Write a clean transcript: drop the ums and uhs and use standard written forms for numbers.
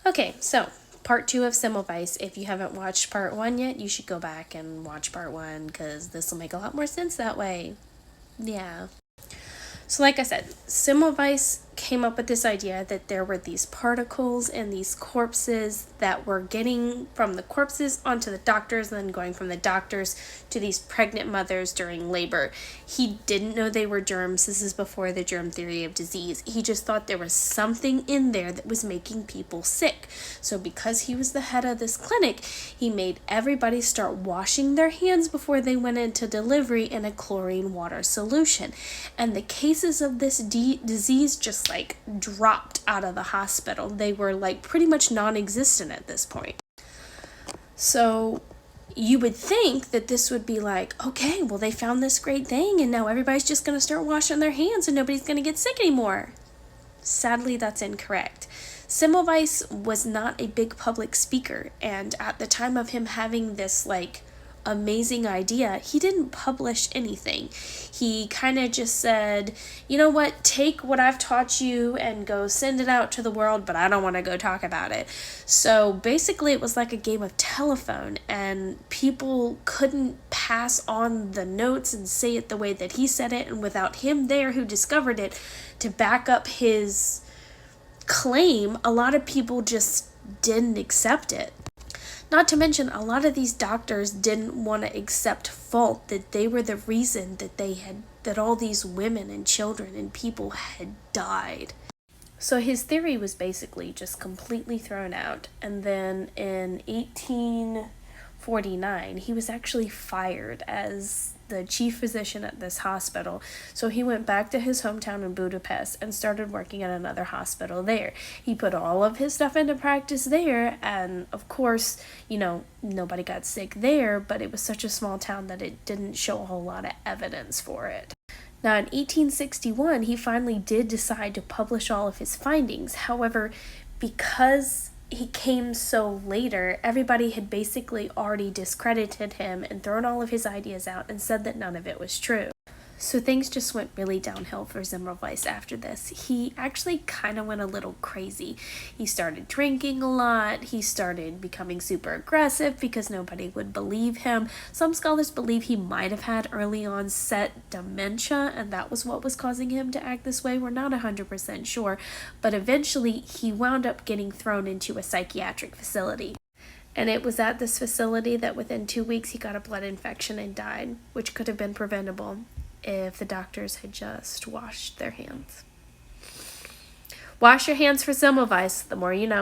Okay, so part 2 of Semmelweis. If you haven't watched part 1 yet, you should go back and watch part 1 because this will make a lot more sense that way. Yeah. So like I said, Semmelweis came up with this idea that there were these particles and these corpses that were getting from the corpses onto the doctors and then going from the doctors to these pregnant mothers during labor. He didn't know they were germs. This is before the germ theory of disease. He just thought there was something in there that was making people sick. So because he was the head of this clinic, he made everybody start washing their hands before they went into delivery in a chlorine water solution. And the cases of this disease just like dropped out of the hospital. They were like pretty much non-existent at this point. So you would think that this would be like, okay, well, they found this great thing and now everybody's just going to start washing their hands and nobody's going to get sick anymore. Sadly, that's incorrect. Semmelweis was not a big public speaker, and at the time of him having this like amazing idea, he didn't publish anything. He kind of just said, you know what, take what I've taught you and go send it out to the world, but I don't want to go talk about it. So basically it was like a game of telephone, and people couldn't pass on the notes and say it the way that he said it, and without him there who discovered it to back up his claim, a lot of people just didn't accept it. Not to mention, a lot of these doctors didn't want to accept fault that they were the reason that all these women and children and people had died. So his theory was basically just completely thrown out. And then in 1849, he was actually fired as the chief physician at this hospital. So he went back to his hometown in Budapest and started working at another hospital there. He put all of his stuff into practice there, and of course, nobody got sick there, but it was such a small town that it didn't show a whole lot of evidence for it. Now, in 1861, he finally did decide to publish all of his findings. However, because he came so later, everybody had basically already discredited him and thrown all of his ideas out and said that none of it was true. So things just went really downhill for Semmelweis after this. He actually kind of went a little crazy. He started drinking a lot. He started becoming super aggressive because nobody would believe him. Some scholars believe he might have had early onset dementia, and that was what was causing him to act this way. We're not 100% sure, but eventually he wound up getting thrown into a psychiatric facility. And it was at this facility that within 2 weeks he got a blood infection and died, which could have been preventable if the doctors had just washed their hands. Wash your hands for Semmelweis, the more you know.